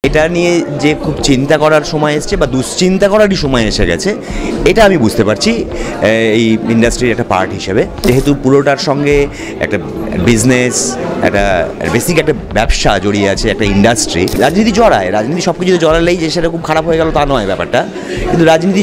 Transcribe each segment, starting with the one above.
এটা নিয়ে যে খুব চিন্তা করার সময় এসছে বা দুশ্চিন্তা করারই সময় এসে গেছে, এটা আমি বুঝতে পারছি এই ইন্ডাস্ট্রির একটা পার্ট হিসেবে। যেহেতু পুরোটার সঙ্গে একটা বিজনেস, একটা বেসিক একটা ব্যবসা জড়িয়ে আছে, একটা ইন্ডাস্ট্রি। রাজনীতি জড়ায়, রাজনীতি সব কিছুতে জড়ালেই যে সেটা খুব খারাপ হয়ে গেল তা নয় ব্যাপারটা, কিন্তু রাজনীতি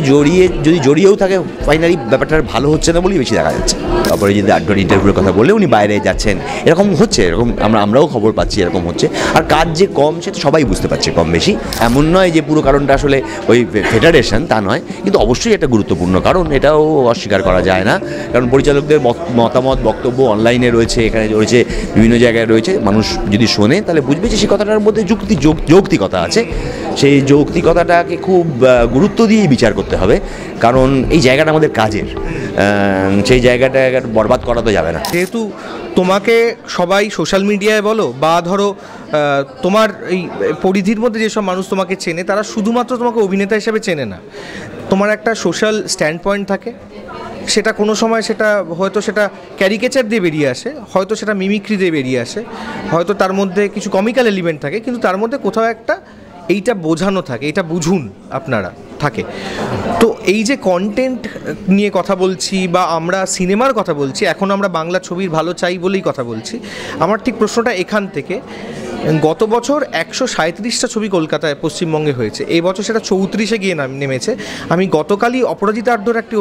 যদি জড়িয়েও থাকে, ফাইনালি ব্যাপারটা ভালো হচ্ছে না বলেই বেশি দেখা যাচ্ছে। তারপরে যদি আড্ডার ইন্টারভিউর কথা বললে উনি বাইরে যাচ্ছেন, এরকম হচ্ছে, এরকম আমরাও খবর পাচ্ছি, এরকম হচ্ছে। আর কাজ যে কম সেটা সবাই বুঝতে পারছে কম বেশি। এমন নয় যে পুরো কারণটা আসলে ওই ফেডারেশন, তা নয়, কিন্তু অবশ্যই একটা গুরুত্বপূর্ণ কারণ, এটাও অস্বীকার করা যায় না। কারণ পরিচালকদের মতামত, বক্তব্য অনলাইনে রয়েছে, এখানে রয়েছে, বিভিন্ন জায়গায় রয়েছে। মানুষ যদি শোনে তাহলে বুঝবে যে সেই কথাটার মধ্যে যৌক্তিকতা আছে। সেই যৌক্তিকতাটাকে খুব গুরুত্ব দিয়েই বিচার করতে হবে, কারণ এই জায়গাটা আমাদের কাজের, সেই জায়গাটা বরবাদ করা তো যাবে না। যেহেতু তোমাকে সবাই সোশ্যাল মিডিয়ায় বলো বা ধরো তোমার এই পরিধির মধ্যে যেসব মানুষ তোমাকে চেনে, তারা শুধুমাত্র তোমাকে অভিনেতা হিসেবে চেনে না, তোমার একটা সোশ্যাল স্ট্যান্ড পয়েন্ট থাকে। সেটা কোনো সময় সেটা হয়তো সেটা ক্যারিকেচার দিয়ে বেরিয়ে আসে, হয়তো সেটা মিমিক্রি দিয়ে বেরিয়ে আসে, হয়তো তার মধ্যে কিছু কমিক্যাল এলিমেন্ট থাকে, কিন্তু তার মধ্যে কোথাও একটা এইটা বোঝানো থাকে, এইটা বুঝুন আপনারা থাকে। তো এই যে কন্টেন্ট নিয়ে কথা বলছি বা আমরা সিনেমার কথা বলছি, এখন আমরা বাংলা ছবির ভালো চাই বলেই কথা বলছি। আমার ঠিক প্রশ্নটা এখান থেকে, গত বছর 137টা ছবি কলকাতায় পশ্চিমবঙ্গে হয়েছে, এই বছর সেটা 34-এ গিয়ে নেমেছে। আমি গতকালই অপরাজিতা আড্ডার একটি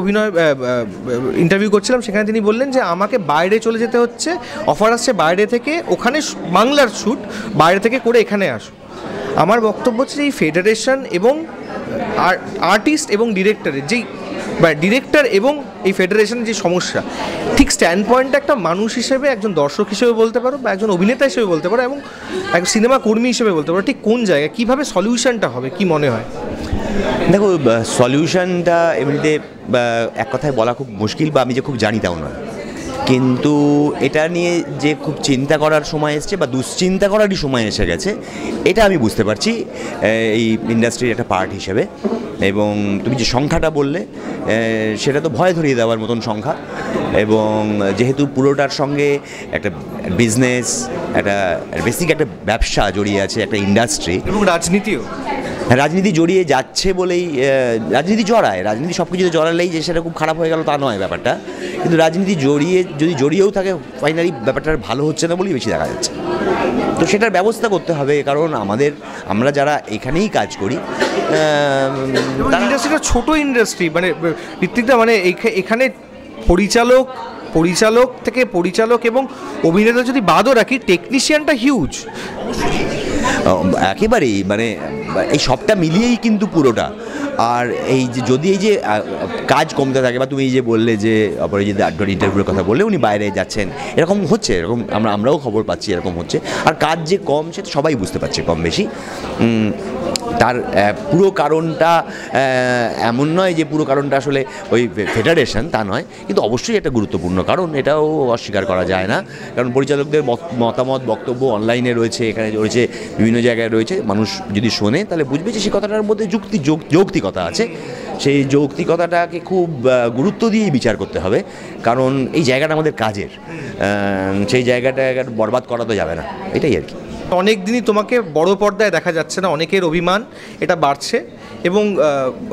ইন্টারভিউ করছিলাম, সেখানে তিনি বললেন যে আমাকে বাইরে চলে যেতে হচ্ছে, অফার আসছে বাইরে থেকে, ওখানে বাংলার শ্যুট বাইরে থেকে করে এখানে আসো। আমার বক্তব্য হচ্ছে যে এই ফেডারেশন এবং আর্টিস্ট এবং ডিরেক্টরের যেই ডিরেক্টর এবং এই ফেডারেশনের যে সমস্যা, ঠিক স্ট্যান্ড পয়েন্টটা একটা মানুষ হিসেবে, একজন দর্শক হিসেবে বলতে পারো, বা একজন অভিনেতা হিসেবে বলতে পারো, এবং একজন সিনেমা কর্মী হিসেবে বলতে পারো, ঠিক কোন জায়গায় কীভাবে সলিউশনটা হবে, কি মনে হয়? দেখো, সলিউশনটা এমনিতে এক কথায় বলা খুব মুশকিল, বা আমি যে খুব জানি তাও নয়, কিন্তু এটা নিয়ে যে খুব চিন্তা করার সময় এসছে বা দুশ্চিন্তা করারই সময় এসে গেছে, এটা আমি বুঝতে পারছি এই ইন্ডাস্ট্রির একটা পার্ট হিসেবে। এবং তুমি যে সংখ্যাটা বললে, সেটা তো ভয় ধরিয়ে দেওয়ার মতন সংখ্যা। এবং যেহেতু পুরোটার সঙ্গে একটা বিজনেস, একটা বেসিক একটা ব্যবসা জড়িয়ে আছে, একটা ইন্ডাস্ট্রি, এবং রাজনীতিও, রাজনীতি জড়িয়ে যাচ্ছে বলেই, রাজনীতি জড়ায়, রাজনীতি সব কিছুতে জড়ালেই যে সেটা খুব খারাপ হয়ে গেল তা নয় ব্যাপারটা, কিন্তু রাজনীতি যদি জড়িয়েও থাকে, ফাইনালি ব্যাপারটা ভালো হচ্ছে না বলেই বেশি দেখা যাচ্ছে। তো সেটার ব্যবস্থা করতে হবে, কারণ আমরা যারা এখানেই কাজ করি, ইন্ডাস্ট্রিটা ছোটো ইন্ডাস্ট্রি, মানে ঋত্বিকদা, মানে এখানে পরিচালক থেকে পরিচালক এবং অভিনেতা যদি বাদও রাখি, টেকনিশিয়ানটা হিউজ একেবারেই, মানে এই সবটা মিলিয়েই কিন্তু পুরোটা। আর এই যে যদি এই যে কাজ কমতে থাকে, বা তুমি এই যে বললে যে অপরাজিতা আড্ডার ইন্টারভিউর কথা বললে উনি বাইরে যাচ্ছেন, এরকম হচ্ছে, এরকম আমরাও খবর পাচ্ছি, এরকম হচ্ছে। আর কাজ যে কম সেটা সবাই বুঝতে পারছে কম বেশি। তার পুরো কারণটা এমন নয় যে পুরো কারণটা আসলে ওই ফেডারেশন, তা নয়, কিন্তু অবশ্যই একটা গুরুত্বপূর্ণ কারণ, এটাও অস্বীকার করা যায় না। কারণ পরিচালকদের মতামত, বক্তব্য অনলাইনে রয়েছে, এখানে রয়েছে, বিভিন্ন জায়গায় রয়েছে। মানুষ যদি শোনে তাহলে বুঝবে যে সেই কথাটার মধ্যে যৌক্তিকতা আছে। সেই যৌক্তিকতাটাকে খুব গুরুত্ব দিয়েই বিচার করতে হবে, কারণ এই জায়গাটা আমাদের কাজের, সেই জায়গাটা বরবাদ করা তো যাবে না, এটাই আর কি। অনেক দিনই তোমাকে বড় পর্দায় দেখা যাচ্ছে না, অনেকের অভিমান এটা বাড়ছে। এবং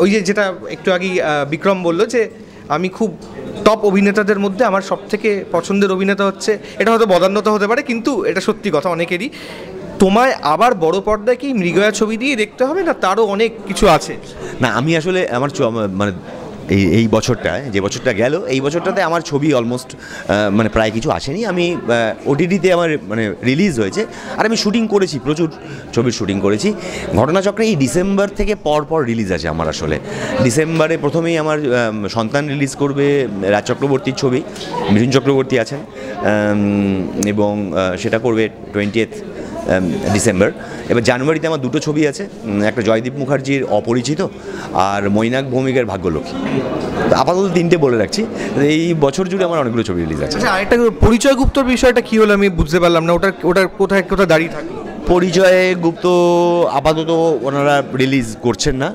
ওই যেটা একটু আগেই বিক্রম বললো যে আমি খুব টপ অভিনেতাদের মধ্যে আমার সবথেকে পছন্দের অভিনেতা হচ্ছে, এটা হয়তো বদান্যতা হতে পারে, কিন্তু এটা সত্যি কথা অনেকেরই। তোমায় আবার বড় পর্দায় কি মৃগয়া ছবি দিয়ে দেখতে হবে, না তারও অনেক কিছু আছে? না, আমি আসলে আমার মানে এই বছরটায়, যে বছরটা গেল, এই বছরটাতে আমার ছবি অলমোস্ট মানে প্রায় কিছু আসেনি। আমি ওটিটিতে আমার মানে রিলিজ হয়েছে, আর আমি শুটিং করেছি, প্রচুর ছবির শুটিং করেছি। ঘটনাচক্রে এই ডিসেম্বর থেকে পর রিলিজ আছে আমার। আসলে ডিসেম্বরে প্রথমেই আমার সন্তান রিলিজ করবে, রাজ চক্রবর্তীর ছবি, মিঠুন চক্রবর্তী আছেন, এবং সেটা করবে 20th ডিসেম্বর। এবার জানুয়ারিতে আমার দুটো ছবি আছে, একটা জয়দীপ মুখার্জির অপরিচিত, আর মৈনাক ভৌমিকের ভাগ্যলক্ষ্মী। আপাতত 3টে বলে রাখছি। এই বছর জুড়ে আমার অনেকগুলো ছবি রিলিজ আছে। আরেকটা পরিচয় গুপ্তর বিষয়টা কি হলো আমি বুঝতে পারলাম না, ওটার কোথায় দাঁড়িয়ে থাকে? পরিচয় গুপ্ত আপাতত ওনারা রিলিজ করছেন না,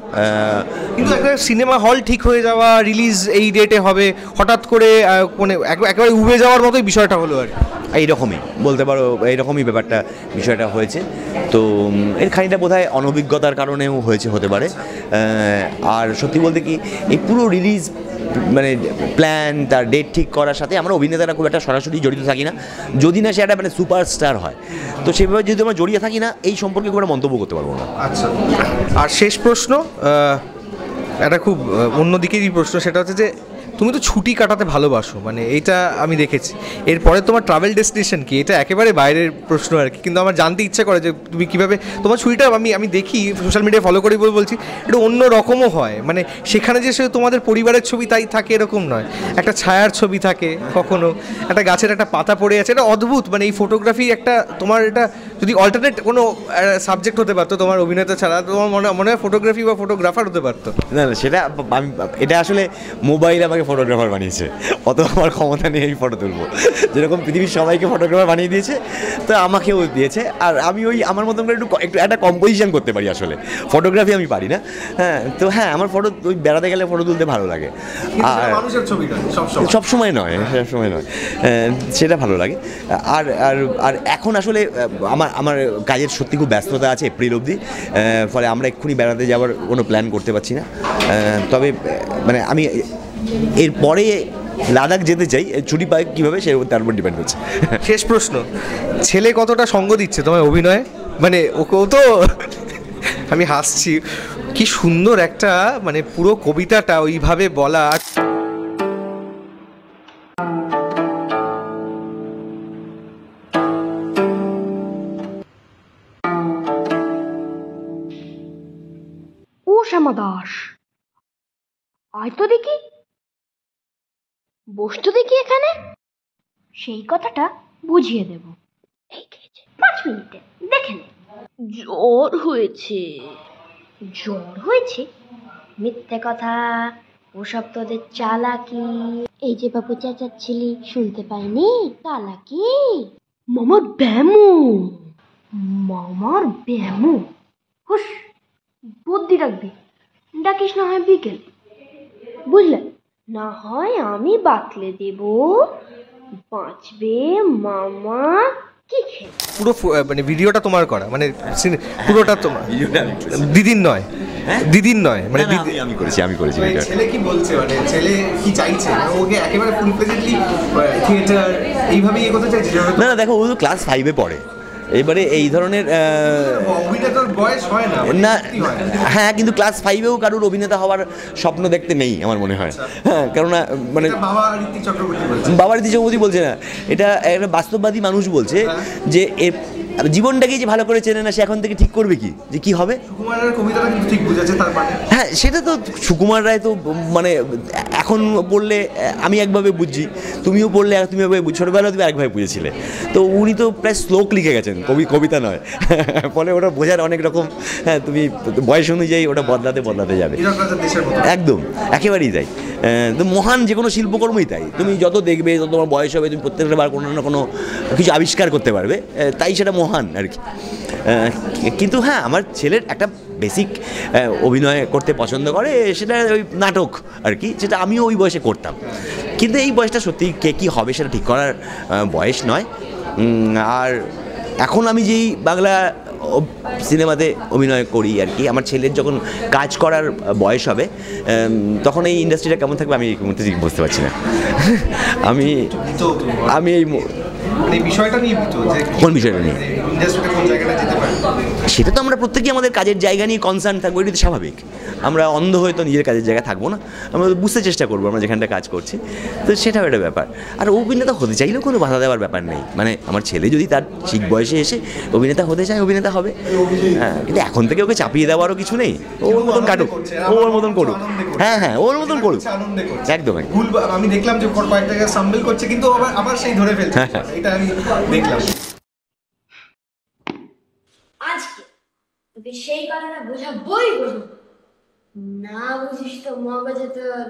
কিন্তু একটা সিনেমা হল ঠিক হয়ে যাওয়া, রিলিজ এই ডেটে হবে, হঠাৎ করে মানে একেবারে উবে যাওয়ার মতোই বিষয়টা হলো আর এইরকমই বলতে পারো, এইরকমই ব্যাপারটা বিষয়টা হয়েছে। তো এর খানিকটা বোধহয় অনভিজ্ঞতার কারণেও হয়েছে, হতে পারে। আর সত্যি বলতে কি, এই পুরো রিলিজ মানে প্ল্যান, তার ডেট ঠিক করার সাথে আমরা অভিনেতারা খুব একটা সরাসরি জড়িত থাকি না, যদি না সে একটা মানে সুপারস্টার হয়। তো সেভাবে যদি আমরা জড়িয়ে থাকি না, এই সম্পর্কে খুব একটা মন্তব্য করতে পারবো না। আচ্ছা, আর শেষ প্রশ্ন, একটা খুব অন্যদিকেরই প্রশ্ন, সেটা হচ্ছে যে তুমি তো ছুটি কাটাতে ভালোবাসো, মানে এইটা আমি দেখেছি। এরপরে তোমার ট্রাভেল ডেস্টিনেশন কি? এটা একেবারে বাইরের প্রশ্ন আর কি, কিন্তু আমার জানতে ইচ্ছা করে যে তুমি কীভাবে তোমার ছুটিটা, আমি দেখি সোশ্যাল মিডিয়ায় ফলো করি বলে বলছি, এটা অন্য রকমও হয়। মানে সেখানে যে সে তোমাদের পরিবারের ছবি তাই থাকে এরকম নয়, একটা ছায়ার ছবি থাকে, কখনো একটা গাছের একটা পাতা পড়ে আছে, এটা অদ্ভুত। মানে এই ফটোগ্রাফি একটা, তোমার এটা যদি অল্টারনেট কোনো সাবজেক্ট হতে পারতো তোমার অভিনেতা ছাড়া, তোমার মনে হয় ফটোগ্রাফি বা ফটোগ্রাফার হতে পারতো। না না, সেটা আমি, এটা আসলে মোবাইল আমাকে ফটোগ্রাফার বানিয়েছে, অত আমার ক্ষমতা নেই এই ফটো তুলবো। যেরকম পৃথিবীর সবাইকে ফটোগ্রাফার বানিয়ে দিয়েছে, তো আমাকেও দিয়েছে। আর আমি ওই আমার মতন করে একটু একটা কম্পোজিশন করতে পারি, আসলে ফটোগ্রাফি আমি পারি না। হ্যাঁ, তো হ্যাঁ, আমার ফটো ওই বেড়াতে গেলে ফটো তুলতে ভালো লাগে। আর মানুষের ছবি সবসময় নয়, সবসময় নয়, সেটা ভালো লাগে। আর আর আর এখন আসলে আমার কাজের সত্যি খুব ব্যস্ততা আছে এপ্রিল অবধি, ফলে আমরা এক্ষুনি বেড়াতে যাওয়ার কোনো প্ল্যান করতে পারছি না। তবে মানে আমি এরপরে লাদাখ যেতে চাই, ছুটি পাই কীভাবে সে তার উপর ডিপেন্ড করছে। শেষ প্রশ্ন, ছেলে কতটা সঙ্গ দিচ্ছে তোমার অভিনয়ে? মানে ওকেও তো আমি হাসছি, কি সুন্দর একটা মানে পুরো কবিতাটা ওইভাবে বলা। ও শ্যামা দাস, আয় তো দেখি, বস তো দেখি এখানে, সেই কথাটা বুঝিয়ে দেব। এই 5 মিনিটে দেখে নে। জ্বর হয়েছে। জ্বর হয়েছে? মিথ্যে কথা, ওসব তোদের চালাকি। এই যে বাবু চেঁচাচ্ছিলি, শুনতে পাইনি? চালাকি। মামার ব্যামো, মামার ব্যামো। হুস, বুদ্ধি রাখবি, ডাকিস না হয় বিকেল, বুঝলে? না হয় আমি বাতলে দেব, বাঁচবে মামা। কি খেয়ে পুরো মানে ভিডিওটা তোমার করা, মানে পুরোটা তোমার? দিদির নয়, দিদির নয়, মানে আমি করেছি। ছেলে কি বলছে, মানে ছেলে কি চাইছে? ওকে একেবারে ফুল প্লেজেন্টলি থিয়েটার এইভাবেই এগোতে চাইছে? না, দেখো, ও তো ক্লাস 5-এ পড়ে, এবারে এই ধরনের অভিনেতার বয়স হয় না না। হ্যাঁ, কিন্তু ক্লাস 5-এও কারোর অভিনেতা হওয়ার স্বপ্ন দেখতে নেই আমার মনে হয়। হ্যাঁ, কেননা মানে বাবা ঋত্বিক চক্রবর্তী বলছে না, এটা একটা বাস্তববাদী মানুষ বলছে যে জীবনটাকেই যে ভালো করে চেনে না, সে এখন থেকে ঠিক করবে কি যে কি হবে। সুকুমারের কবিতাটা কিন্তু ঠিক বুঝেছে তার মানে। হ্যাঁ, সেটা তো সুকুমার রায় তো মানে এখন পড়লে আমি একভাবে বুঝছি, তুমিও পড়লে তুমি একভাবে বুঝ, ছোটোবেলায় তুমি একভাবে বুঝেছিলে। তো উনি তো প্রায় শ্লোক লিখে গেছেন, কবিতা নয়। ফলে ওটা বোঝার অনেক রকম, হ্যাঁ, তুমি বয়স অনুযায়ী ওটা বদলাতে যাবে। একদম, একেবারেই তাই। তো মহান যে কোনো শিল্পকর্মই তাই, তুমি যত দেখবে, যত তোমার বয়স হবে, তুমি প্রত্যেকটা বার কোনো না কোনো কিছু আবিষ্কার করতে পারবে, তাই সেটা মহান আর কি। কিন্তু হ্যাঁ, আমার ছেলের একটা বেসিক অভিনয় করতে পছন্দ করে, সেটা ওই নাটক আর কি, যেটা আমিও ওই বয়সে করতাম। কিন্তু এই বয়সটা সত্যি কে কী হবে সেটা ঠিক করার বয়স নয়। আর এখন আমি যেই বাংলা সিনেমাতে অভিনয় করি আর কি, আমার ছেলের যখন কাজ করার বয়স হবে, তখন এই ইন্ডাস্ট্রিটা কেমন থাকবে আমি এই মুহূর্তে বুঝতে পারছি না। আমি এই বিষয়টা নিয়ে, কোন বিষয়টা নিয়ে, সেটা তো আমরা প্রত্যেকেই আমাদের কাজের জায়গা নিয়ে কনসার্ন থাকবো, এটা তো স্বাভাবিক। আমরা অন্ধ হয়ে তো নিজের কাজের জায়গায় থাকবো না, আমরা বুঝতে চেষ্টা করবো আমরা যেখানটা কাজ করছি। তো সেটাও একটা ব্যাপার। আর অভিনেতা হতে চাইলেও কোনো বাধা দেওয়ার ব্যাপার নেই, মানে আমার ছেলে যদি তার ঠিক বয়সে এসে অভিনেতা হতে চায়, অভিনেতা হবে। হ্যাঁ, কিন্তু এখন থেকে ওকে চাপিয়ে দেওয়ারও কিছু নেই, ওর মতন কাটুক, ওর মতন করুক। হ্যাঁ হ্যাঁ, ওর মতন করুক, একদম। আমি দেখলাম যে কয়েক জায়গায় সাম্বেল করছে, কিন্তু আবার সেই ধরে ফেলছে, এটা আমি দেখলাম। আজকে তোকে সেই কথাটা বোঝাবই বোঝাবো, না বুঝিস তো মগজে তোর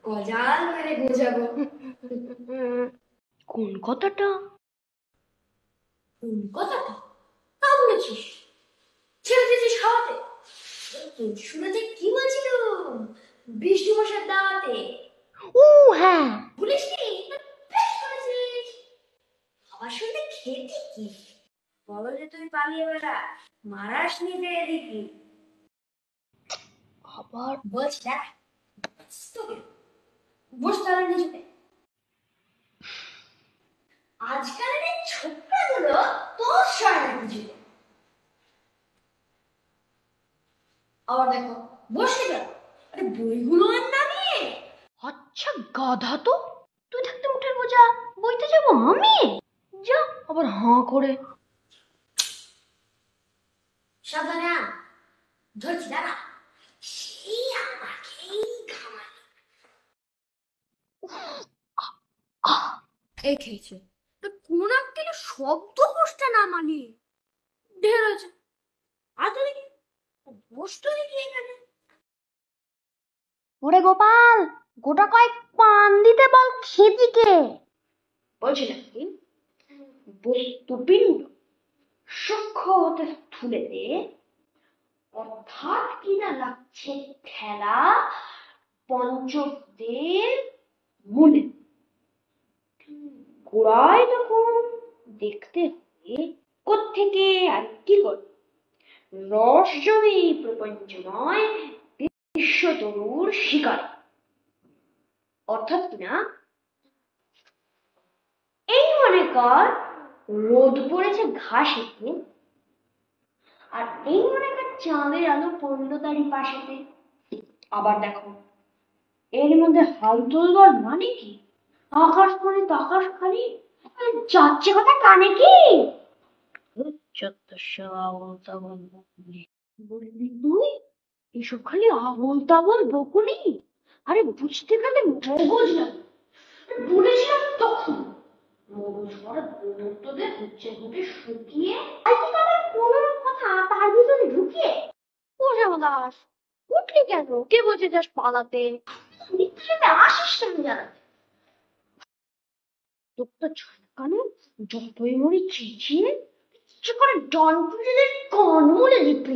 গজাল মেরে বোঝাবো। কোন কথাটা? কোন কথাটা তা বলেছিস? ছেড়ে দিয়েছিস খাওয়াতে? শুনেতে কি বলছিল? বৃষ্টি মশার দাওয়াতে। ও হ্যাঁ, বলিস নি? বেশ করেছিস। আবার আসলে খেতে কি বলো যে তুই পালিয়ে বেড়া মারাস নিতে এদিকে আবার বলছি দাঁড়া তোকে বস তারা নিজেতে আজকালের এই ছোকরাগুলো তোর সয় না কিছুতে আবার দেখো বসে গেল আরে বইগুলো আর নামিয়ে আচ্ছা গাধা তো তুই থাকতে উঠের বোঝা বইতে যাবো আমি যা আবার হাঁ করে সাবধানে আন ধরছি দাঁড়া সেই আমাকেই ঘামালি এই খেয়েছে কোন একটা শব্দ কষ্ট না মানে ঢের হয়েছে আজ দেখি বসতো দেখি এখানে ওরে গোপাল গোটা কয়েক পান দিতে বল খেদিকে। বলছি নাকি বস্তুপিণ্ড সূক্ষ্ম হতে স্থূলেতে অর্থাৎ কিনা লাগছে ঠেলা পঞ্চভূতের মূলে গোড়ায় তখন দেখতে হবে কোত্থেকে আর কি করে রস যদি প্রপঞ্চ নয় বিশ্বতরুর শিকার অর্থাৎ কিনা এই মনে কর রোদ পড়েছে ঘাসেতে আর এই মনে কর চাঁদের আলো পড়লো তারই পাশেতে আবার দেখো এর মধ্যে হাল তোলবার মানে কি আকাশ মানে তো আকাশ খালি যাচ্ছে কথা কানে কি বলবি তুই এসব খালি আবল তাবল বকুনি আরে বুঝতে গেলে মগজ লাগে বলেছিলাম তখন মগজ ভরা দৌড়তোদের হচ্ছে ঘুটে শুকিয়ে কোনো কথা তার ভিতরে ঢুকিয়ে ওরে দাস উঠলি কেন কে বলছে যাস পালাতে মিথ্যে আসিস কেন জানাতে তোর তো ঝাঁকানো যতই মরি চিচিয়ে ইচ্ছে করে ডন পুজোদের কান মুলে দিতে